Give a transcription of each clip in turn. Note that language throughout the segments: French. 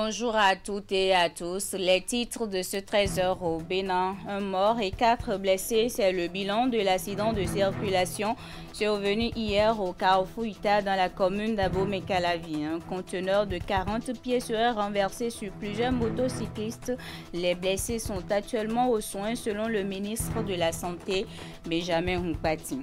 Bonjour à toutes et à tous. Les titres de ce 13h au Bénin. Un mort et 4 blessés, c'est le bilan de l'accident de circulation survenu hier au carrefour Ita dans la commune d'Abomey-Calavi. Un conteneur de 40 pieds serait renversé sur plusieurs motocyclistes. Les blessés sont actuellement aux soins selon le ministre de la Santé, Benjamin Humpati.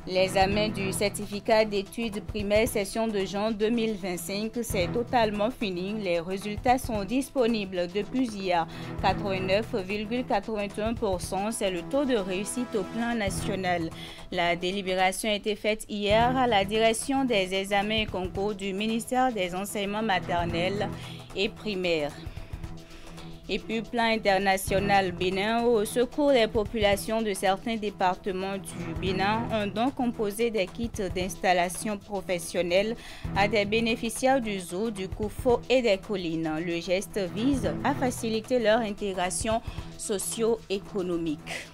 L'examen du certificat d'études primaires session de juin 2025, c'est totalement fini. Les résultats sont disponibles depuis hier. 89,81%, c'est le taux de réussite au plan national. La délibération a été faite hier à la direction des examens et concours du ministère des enseignements maternels et primaires. Et puis, plan international Bénin, au secours des populations de certains départements du Bénin, un don composé des kits d'installation professionnelle à des bénéficiaires du zoo, du Koufo et des collines. Le geste vise à faciliter leur intégration socio-économique.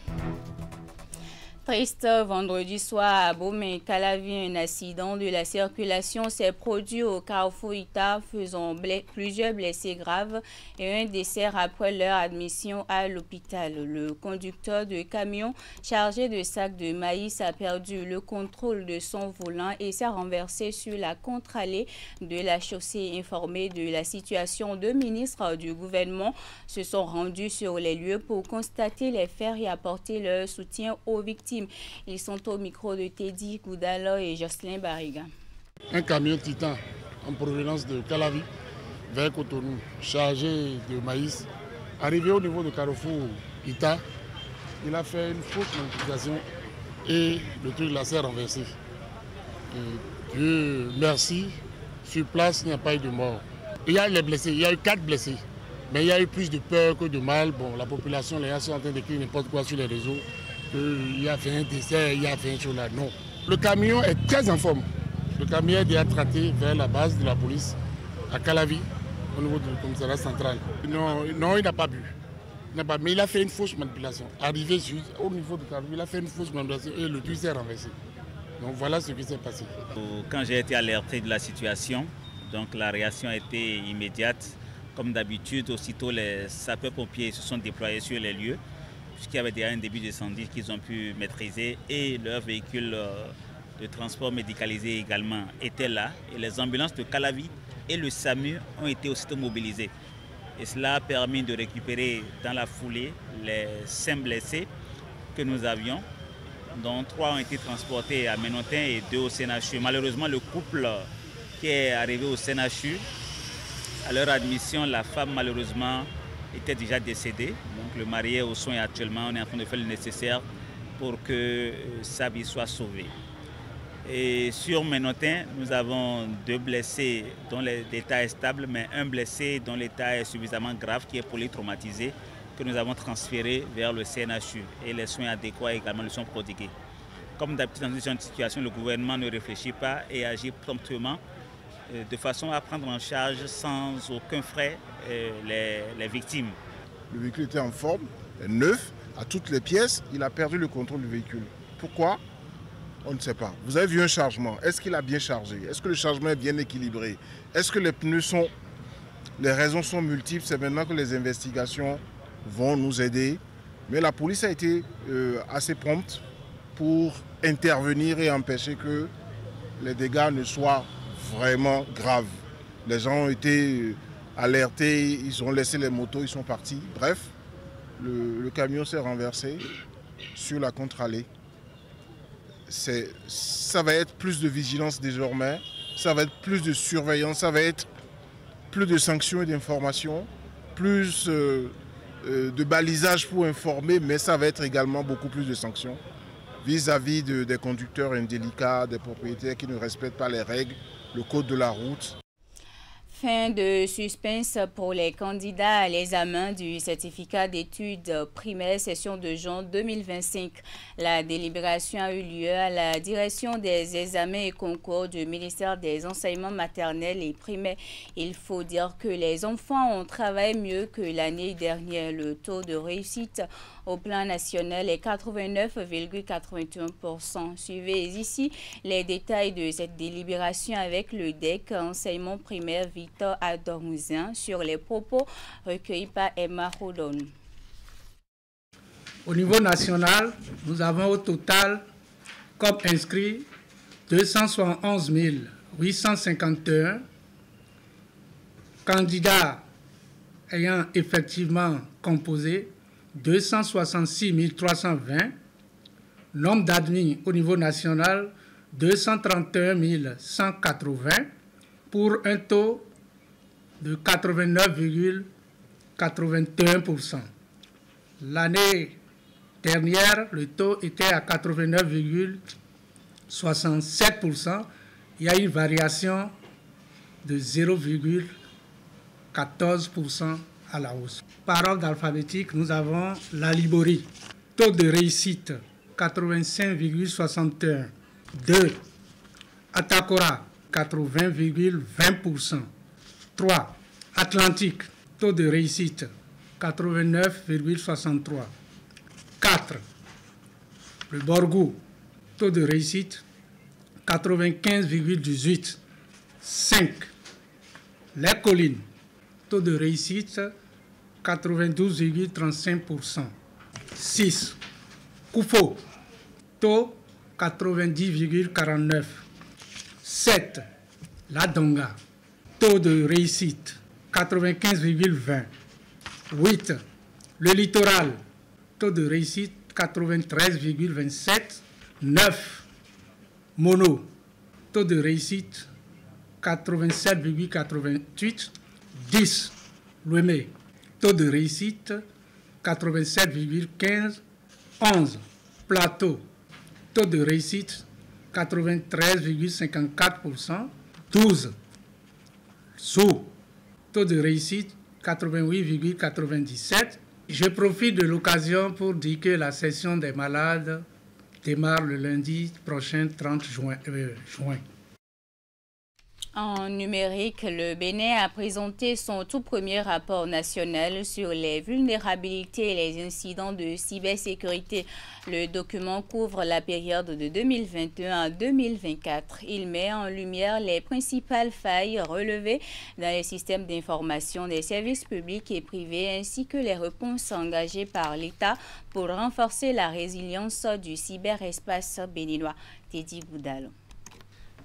Triste, vendredi soir à Abomey-Calavi, un accident de la circulation s'est produit au carrefour Ita, faisant plusieurs blessés graves et un décès après leur admission à l'hôpital. Le conducteur de camion chargé de sacs de maïs a perdu le contrôle de son volant et s'est renversé sur la contre-allée de la chaussée. Informés de la situation, deux ministres du gouvernement se sont rendus sur les lieux pour constater les faits et apporter leur soutien aux victimes. Ils sont au micro de Teddy Goudalo et Jocelyn Bariga. Un camion Titan en provenance de Calavi vers Cotonou, chargé de maïs, arrivé au niveau de carrefour Ita, il a fait une fausse manipulation et le truc là s'est renversé. Dieu merci, sur place il n'y a pas eu de mort. Il y a les blessés, il y a eu 4 blessés, mais il y a eu plus de peur que de mal. Bon, la population, les gens sont en train d'écrire n'importe quoi sur les réseaux. Il y a fait un décès, il y a fait un chose là. Non. Le camion est très en forme. Le camion est déjà traité vers la base de la police à Calavi, au niveau du commissariat central. Non, il n'a pas bu. Mais il a fait une fausse manipulation. Arrivé au niveau de Calavi, il a fait une fausse manipulation et le truc s'est renversé. Donc voilà ce qui s'est passé. Quand j'ai été alerté de la situation, donc la réaction a été immédiate. Comme d'habitude, aussitôt les sapeurs-pompiers se sont déployés sur les lieux, puisqu'il y avait déjà un début d'incendie qu'ils ont pu maîtriser et leur véhicule de transport médicalisé également était là. Et les ambulances de Calavi et le SAMU ont été aussitôt mobilisées. Et cela a permis de récupérer dans la foulée les 5 blessés que nous avions, dont 3 ont été transportés à Ménotin et 2 au CNHU. Malheureusement, le couple qui est arrivé au CNHU, à leur admission, la femme malheureusement était déjà décédée. Donc le mari est aux soins actuellement. On est en train de faire le nécessaire pour que sa vie soit sauvée. Et sur Ménotin, nous avons 2 blessés dont l'état est stable, mais un blessé dont l'état est suffisamment grave, qui est polytraumatisé, que nous avons transféré vers le CNHU. Et les soins adéquats également lui sont prodigués. Comme d'habitude dans cette situation, le gouvernement ne réfléchit pas et agit promptement de façon à prendre en charge sans aucun frais les victimes. Le véhicule était en forme, neuf, à toutes les pièces. Il a perdu le contrôle du véhicule. Pourquoi? On ne sait pas. Vous avez vu un chargement. Est-ce qu'il a bien chargé? Est-ce que le chargement est bien équilibré? Est-ce que les pneus sont... Les raisons sont multiples. C'est maintenant que les investigations vont nous aider. Mais la police a été assez prompte pour intervenir et empêcher que les dégâts ne soient vraiment graves. Les gens ont été alertés, ils ont laissé les motos, ils sont partis. Bref, le camion s'est renversé sur la contre-allée. Ça va être plus de vigilance désormais, ça va être plus de surveillance, ça va être plus de sanctions et d'informations, plus de balisage pour informer, mais ça va être également beaucoup plus de sanctions vis-à-vis des conducteurs indélicats, des propriétaires qui ne respectent pas les règles, le code de la route. Fin de suspense pour les candidats à l'examen du certificat d'études primaires session de juin 2025. La délibération a eu lieu à la direction des examens et concours du ministère des enseignements maternels et primaires. Il faut dire que les enfants ont travaillé mieux que l'année dernière. Le taux de réussite au plan national est 89,81%. Suivez ici les détails de cette délibération avec le DEC enseignement primaire directeur à Dormousien, sur les propos recueillis par Emma Rodon. Au niveau national, nous avons au total comme inscrits 271 851 candidats ayant effectivement composé 266 320, nombre d'admis au niveau national 231 180 pour un taux de 89,81%. L'année dernière, le taux était à 89,67%. Il y a une variation de 0,14% à la hausse. Par ordre alphabétique, nous avons la Libori. Taux de réussite 85,61. 2. Atakora 80,20%. 3. Atlantique. Taux de réussite 89,63. 4. Le Borgou. Taux de réussite 95,18. 5. Les Collines. Taux de réussite 92,35%. 6. Koufo. Taux 90,49. 7. La Donga. Taux de réussite 95,20. 8. Le littoral. Taux de réussite 93,27. 9. Mono. Taux de réussite 87,88. 10. Louémé. Taux de réussite 87,15. 11. Plateau. Taux de réussite 93,54%. 12. Sous. Taux de réussite 88,97%. Je profite de l'occasion pour dire que la session des malades démarre le lundi prochain 30 juin. En numérique, le Bénin a présenté son tout premier rapport national sur les vulnérabilités et les incidents de cybersécurité. Le document couvre la période de 2021 à 2024. Il met en lumière les principales failles relevées dans les systèmes d'information des services publics et privés ainsi que les réponses engagées par l'État pour renforcer la résilience du cyberespace béninois. Teddy Goudalo.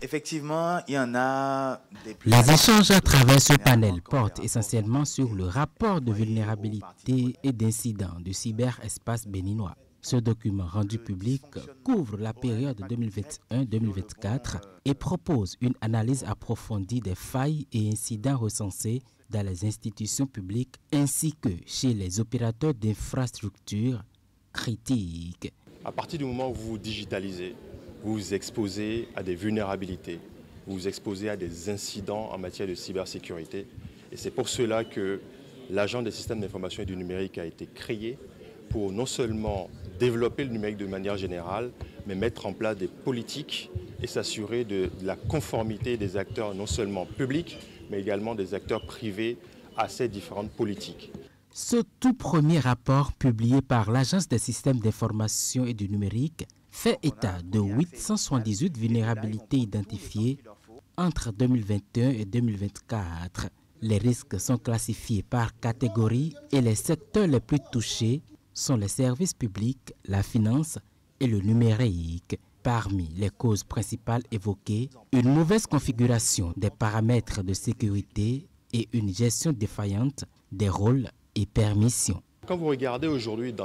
Effectivement, il y en a des... Les échanges à travers ce panel portent essentiellement sur le rapport de vulnérabilité et d'incidents du cyberespace béninois. Ce document rendu public couvre la période 2021-2024 et propose une analyse approfondie des failles et incidents recensés dans les institutions publiques ainsi que chez les opérateurs d'infrastructures critiques. À partir du moment où vous vous digitalisez, vous vous exposez à des vulnérabilités, vous vous exposez à des incidents en matière de cybersécurité. Et c'est pour cela que l'Agence des systèmes d'information et du numérique a été créé pour non seulement développer le numérique de manière générale, mais mettre en place des politiques et s'assurer de la conformité des acteurs non seulement publics, mais également des acteurs privés à ces différentes politiques. Ce tout premier rapport publié par l'Agence des systèmes d'information et du numérique fait état de 878 vulnérabilités identifiées entre 2021 et 2024. Les risques sont classifiés par catégorie et les secteurs les plus touchés sont les services publics, la finance et le numérique. Parmi les causes principales évoquées, une mauvaise configuration des paramètres de sécurité et une gestion défaillante des rôles et permissions. Quand vous regardez aujourd'hui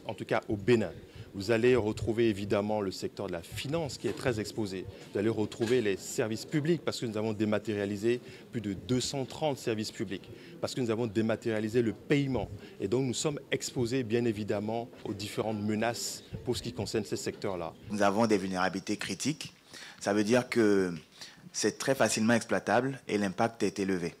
en tout cas au Bénin, vous allez retrouver évidemment le secteur de la finance qui est très exposé. Vous allez retrouver les services publics parce que nous avons dématérialisé plus de 230 services publics, parce que nous avons dématérialisé le paiement. Et donc nous sommes exposés bien évidemment aux différentes menaces pour ce qui concerne ces secteurs-là. Nous avons des vulnérabilités critiques. Ça veut dire que c'est très facilement exploitable et l'impact est élevé.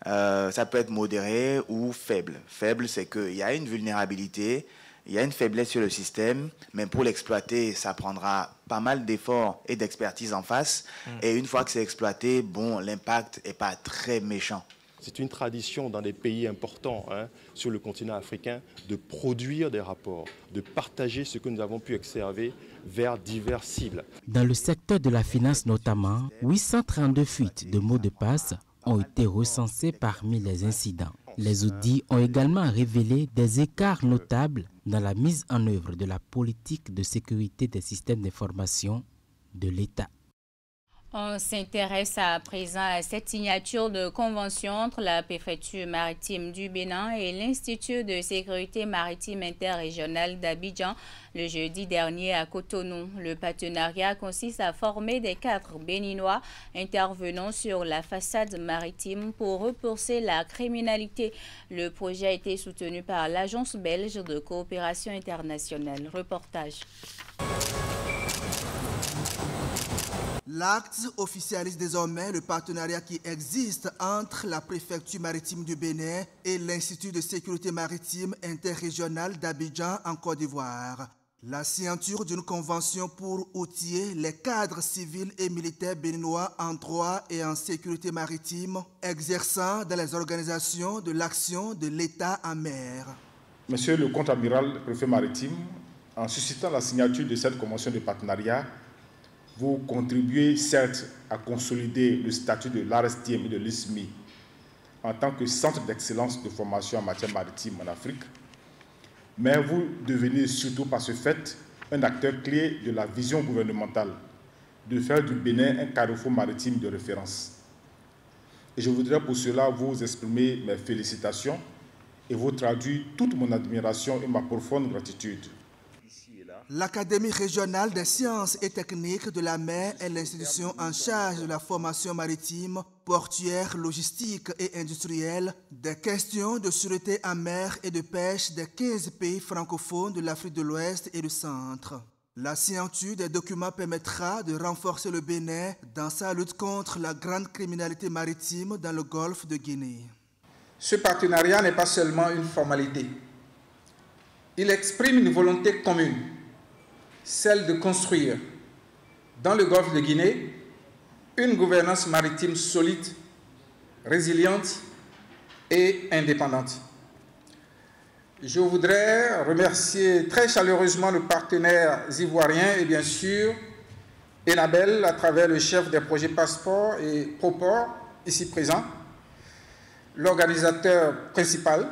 Ça peut être modéré ou faible. Faible, c'est qu'il y a une vulnérabilité, il y a une faiblesse sur le système, mais pour l'exploiter, ça prendra pas mal d'efforts et d'expertise en face. Et une fois que c'est exploité, bon, l'impact n'est pas très méchant. C'est une tradition dans des pays importants sur le continent africain de produire des rapports, de partager ce que nous avons pu observer vers diverses cibles. Dans le secteur de la finance notamment, 832 fuites de mots de passe ont été recensés parmi les incidents. Les audits ont également révélé des écarts notables dans la mise en œuvre de la politique de sécurité des systèmes d'information de l'État. On s'intéresse à présent à cette signature de convention entre la préfecture maritime du Bénin et l'Institut de sécurité maritime interrégionale d'Abidjan le jeudi dernier à Cotonou. Le partenariat consiste à former des cadres béninois intervenant sur la façade maritime pour repousser la criminalité. Le projet a été soutenu par l'Agence belge de coopération internationale. Reportage. L'acte officialise désormais le partenariat qui existe entre la préfecture maritime du Bénin et l'Institut de sécurité maritime interrégionale d'Abidjan en Côte d'Ivoire. La signature d'une convention pour outiller les cadres civils et militaires béninois en droit et en sécurité maritime, exerçant dans les organisations de l'action de l'État en mer. Monsieur le contre-amiral préfet maritime, en suscitant la signature de cette convention de partenariat, vous contribuez certes à consolider le statut de l'ARSTM et de l'ISMI en tant que centre d'excellence de formation en matière maritime en Afrique, mais vous devenez surtout par ce fait un acteur clé de la vision gouvernementale de faire du Bénin un carrefour maritime de référence. Et je voudrais pour cela vous exprimer mes félicitations et vous traduire toute mon admiration et ma profonde gratitude. L'Académie régionale des sciences et techniques de la mer est l'institution en charge de la formation maritime, portuaire, logistique et industrielle, des questions de sûreté en mer et de pêche des 15 pays francophones de l'Afrique de l'Ouest et du Centre. La signature des documents permettra de renforcer le Bénin dans sa lutte contre la grande criminalité maritime dans le golfe de Guinée. Ce partenariat n'est pas seulement une formalité. Il exprime une volonté commune, celle de construire, dans le golfe de Guinée, une gouvernance maritime solide, résiliente et indépendante. Je voudrais remercier très chaleureusement nos partenaires ivoiriens et bien sûr Enabel à travers le chef des projets Passeport et Proport, ici présent, l'organisateur principal,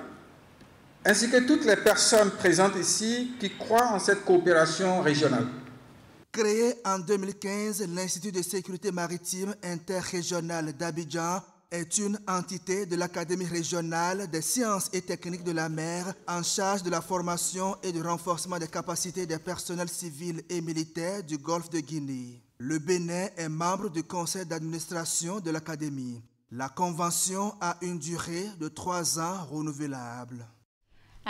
ainsi que toutes les personnes présentes ici qui croient en cette coopération régionale. Créé en 2015, l'Institut de sécurité maritime interrégionale d'Abidjan est une entité de l'Académie régionale des sciences et techniques de la mer en charge de la formation et du renforcement des capacités des personnels civils et militaires du golfe de Guinée. Le Bénin est membre du conseil d'administration de l'Académie. La convention a une durée de 3 ans renouvelable.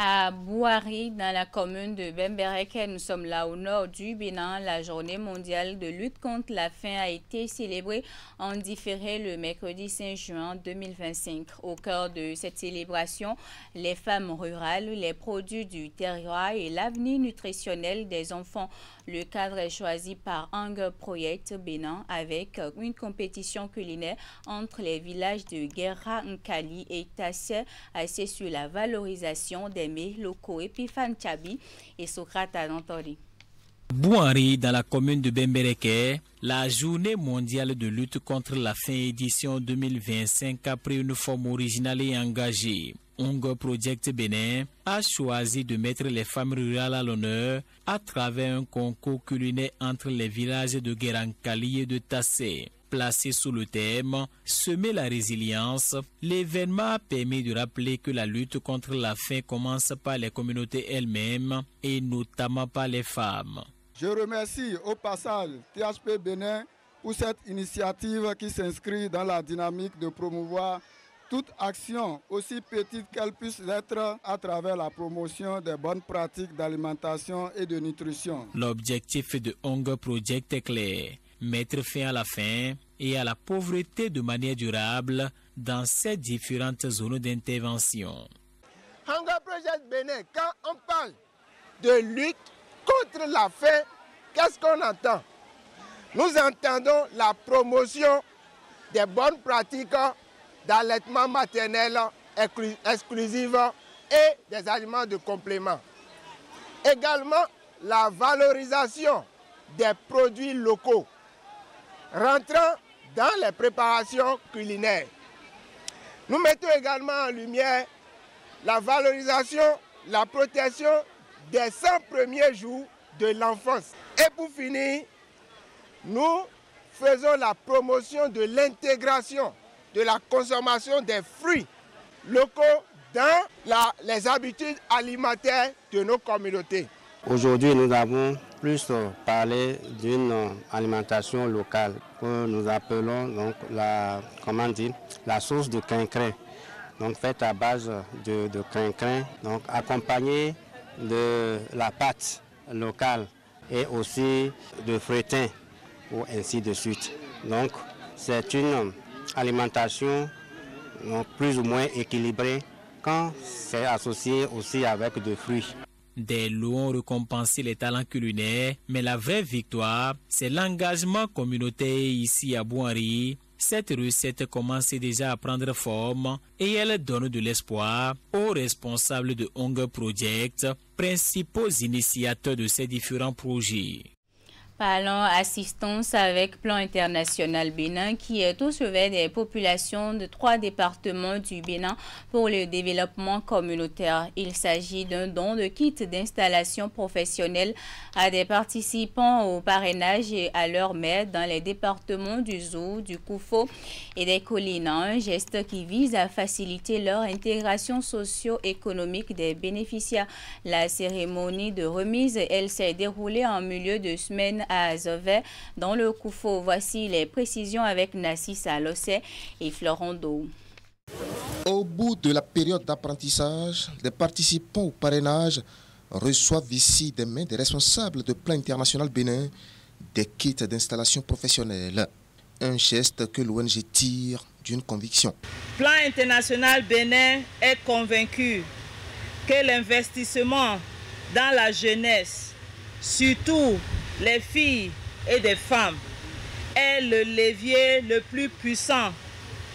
À Bouari, dans la commune de Bembereke, nous sommes là au nord du Bénin. La journée mondiale de lutte contre la faim a été célébrée en différé le mercredi 5 juin 2025. Au cœur de cette célébration, les femmes rurales, les produits du terroir et l'avenir nutritionnel des enfants. Le cadre est choisi par Hunger Project Bénin avec une compétition culinaire entre les villages de Guerra Nkali et Tassé, axée sur la valorisation des mets locaux. Epifan Tchabi et Socrate Anantoli. Bouari, dans la commune de Bembereke, la journée mondiale de lutte contre la faim édition 2025 a pris une forme originale et engagée. Hunger Project Bénin a choisi de mettre les femmes rurales à l'honneur à travers un concours culinaire entre les villages de Guerankali et de Tassé. Placé sous le thème « Semer la résilience », l'événement a permis de rappeler que la lutte contre la faim commence par les communautés elles-mêmes et notamment par les femmes. Je remercie au passage THP Bénin pour cette initiative qui s'inscrit dans la dynamique de promouvoir toute action, aussi petite qu'elle puisse être, à travers la promotion des bonnes pratiques d'alimentation et de nutrition. L'objectif de Hunger Project est clair. Mettre fin à la faim et à la pauvreté de manière durable dans ces différentes zones d'intervention. Hunger Project Bénin, quand on parle de lutte contre la faim, qu'est-ce qu'on entend? Nous entendons la promotion des bonnes pratiques d'allaitement maternel exclusif et des aliments de complément. Également, la valorisation des produits locaux rentrant dans les préparations culinaires. Nous mettons également en lumière la valorisation, la protection des 100 premiers jours de l'enfance. Et pour finir, nous faisons la promotion de l'intégration de la consommation des fruits locaux dans les habitudes alimentaires de nos communautés. Aujourd'hui, nous avons plus parlé d'une alimentation locale que nous appelons donc la sauce de quinquin, donc faite à base de quinquin, donc accompagnée de la pâte locale et aussi de frétin ou ainsi de suite. Donc c'est une alimentation donc, plus ou moins équilibrée quand c'est associé aussi avec des fruits. Des lots ont récompensé les talents culinaires, mais la vraie victoire, c'est l'engagement communautaire ici à Bouanri. Cette recette commence déjà à prendre forme et elle donne de l'espoir aux responsables de Hunger Project, principaux initiateurs de ces différents projets. Parlons assistance avec Plan International Bénin qui est au chevet des populations de 3 départements du Bénin pour le développement communautaire. Il s'agit d'un don de kits d'installation professionnelle à des participants au parrainage et à leur mère dans les départements du Zou, du Koufo et des Collines. Un geste qui vise à faciliter leur intégration socio-économique des bénéficiaires. La cérémonie de remise, elle s'est déroulée en milieu de semaine à Zové, dans le Koufo. Voici les précisions avec Nassissa Lossé et Florent Dou. Au bout de la période d'apprentissage, les participants au parrainage reçoivent ici des mains des responsables de Plan International Bénin des kits d'installation professionnelle. Un geste que l'ONG tire d'une conviction. Plan International Bénin est convaincu que l'investissement dans la jeunesse, surtout les filles et des femmes, est le levier le plus puissant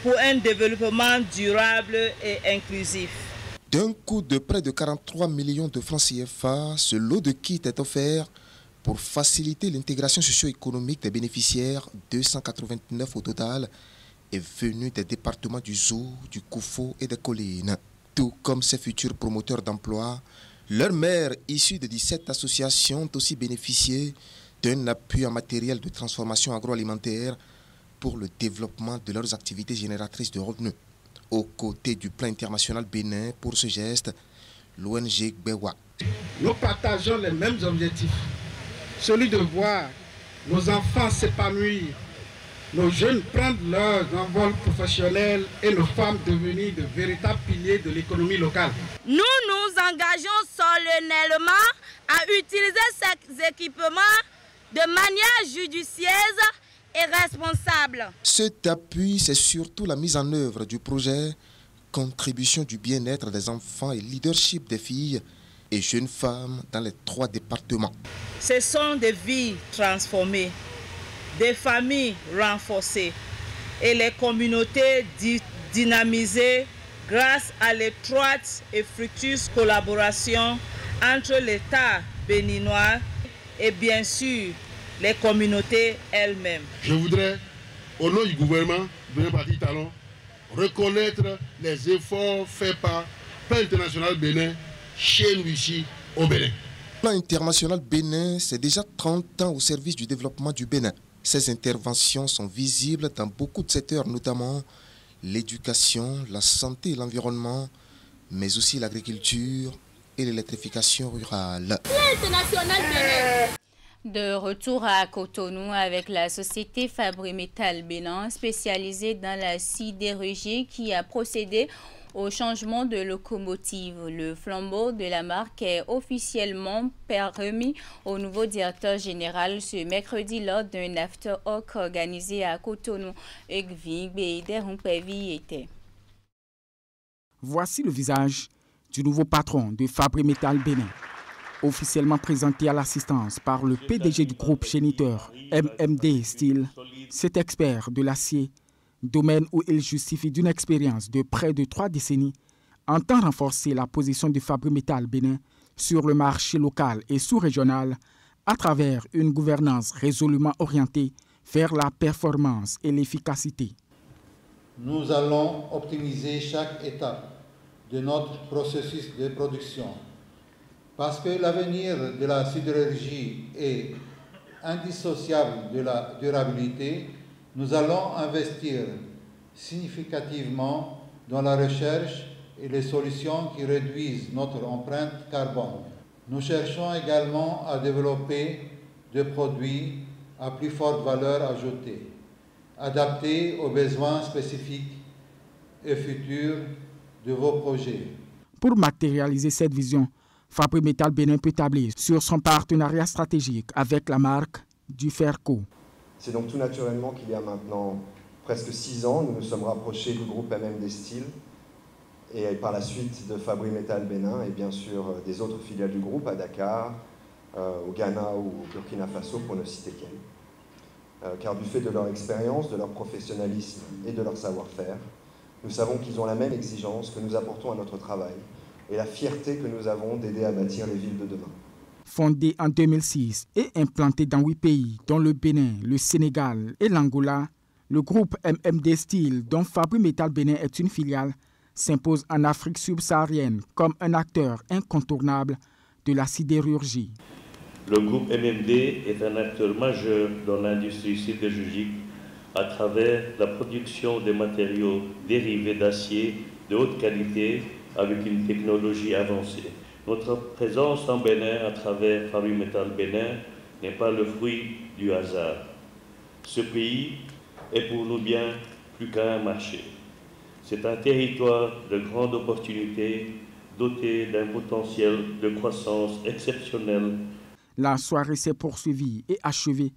pour un développement durable et inclusif. D'un coût de près de 43 millions de francs CFA, ce lot de kits est offert pour faciliter l'intégration socio-économique des bénéficiaires, 289 au total, est venu des départements du Zou, du Koufo et des Collines. Tout comme ces futurs promoteurs d'emploi, leurs mères, issues de 17 associations, ont aussi bénéficié d'un appui en matériel de transformation agroalimentaire pour le développement de leurs activités génératrices de revenus. Aux côtés du Plan International Bénin, pour ce geste, l'ONG Gbewa. Nous partageons les mêmes objectifs, celui de voir nos enfants s'épanouir, nos jeunes prendre leur envol professionnel et nos femmes devenir de véritables piliers de l'économie locale. Nous nous engageons solennellement à utiliser ces équipements de manière judicieuse et responsable. Cet appui, c'est surtout la mise en œuvre du projet Contribution du bien-être des enfants et leadership des filles et jeunes femmes dans les 3 départements. Ce sont des vies transformées, des familles renforcées et les communautés dynamisées grâce à l'étroite et fructueuse collaboration entre l'État béninois et bien sûr les communautés elles-mêmes. Je voudrais, au nom du gouvernement Bénin Parti Talon, reconnaître les efforts faits par Plan International Bénin chez nous ici au Bénin. Plan International Bénin, c'est déjà 30 ans au service du développement du Bénin. Ces interventions sont visibles dans beaucoup de secteurs, notamment l'éducation, la santé et l'environnement, mais aussi l'agriculture et l'électrification rurale. De retour à Cotonou avec la société Fabri-Métal Bénin spécialisée dans la sidérurgie qui a procédé au changement de locomotive. Le flambeau de la marque est officiellement remis au nouveau directeur général ce mercredi lors d'un after-work organisé à Cotonou. Voici le visage du nouveau patron de Fabri-Métal Bénin. Officiellement présenté à l'assistance par le PDG du groupe géniteur MMD Steel, cet expert de l'acier, domaine où il justifie d'une expérience de près de 3 décennies, entend renforcer la position de Fabri-Métal Bénin sur le marché local et sous-régional à travers une gouvernance résolument orientée vers la performance et l'efficacité. Nous allons optimiser chaque étape de notre processus de production. Parce que l'avenir de la sidérurgie est indissociable de la durabilité, nous allons investir significativement dans la recherche et les solutions qui réduisent notre empreinte carbone. Nous cherchons également à développer des produits à plus forte valeur ajoutée, adaptés aux besoins spécifiques et futurs de vos projets. Pour matérialiser cette vision, Fabrimetal Bénin peut tabler sur son partenariat stratégique avec la marque Duferco. C'est donc tout naturellement qu'il y a maintenant presque 6 ans, nous nous sommes rapprochés du groupe MMD Steel et par la suite de Fabrimetal Bénin et bien sûr des autres filiales du groupe à Dakar, au Ghana ou au Burkina Faso pour ne citer qu'elles. Car du fait de leur expérience, de leur professionnalisme et de leur savoir-faire, nous savons qu'ils ont la même exigence que nous apportons à notre travail et la fierté que nous avons d'aider à bâtir les villes de demain. Fondé en 2006 et implanté dans 8 pays, dont le Bénin, le Sénégal et l'Angola, le groupe MMD Steel, dont Fabrimetal Bénin est une filiale, s'impose en Afrique subsaharienne comme un acteur incontournable de la sidérurgie. Le groupe MMD est un acteur majeur dans l'industrie sidérurgique à travers la production de matériaux dérivés d'acier de haute qualité avec une technologie avancée. Notre présence en Bénin à travers Fabrimetal Bénin n'est pas le fruit du hasard. Ce pays est pour nous bien plus qu'un marché. C'est un territoire de grande opportunité doté d'un potentiel de croissance exceptionnel. La soirée s'est poursuivie et achevée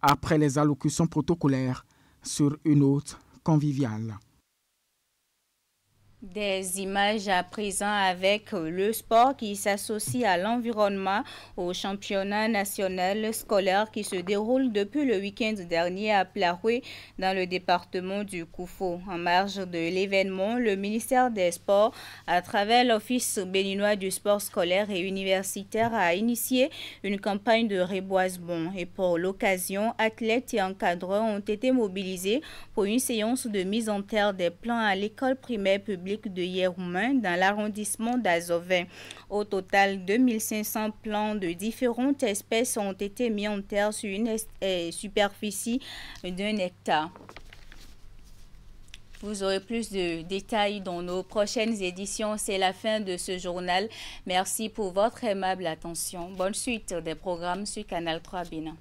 après les allocutions protocolaires sur une note conviviale. Des images à présent avec le sport qui s'associe à l'environnement au championnat national scolaire qui se déroule depuis le week-end dernier à Plaroué dans le département du Koufo. En marge de l'événement, le ministère des Sports, à travers l'Office béninois du sport scolaire et universitaire, a initié une campagne de reboisement. Et pour l'occasion, athlètes et encadreurs ont été mobilisés pour une séance de mise en terre des plants à l'école primaire publique de Yeroumain dans l'arrondissement d'Azovin. Au total, 2500 plants de différentes espèces ont été mis en terre sur une superficie d'1 hectare. Vous aurez plus de détails dans nos prochaines éditions. C'est la fin de ce journal. Merci pour votre aimable attention. Bonne suite des programmes sur Canal 3 Bénin.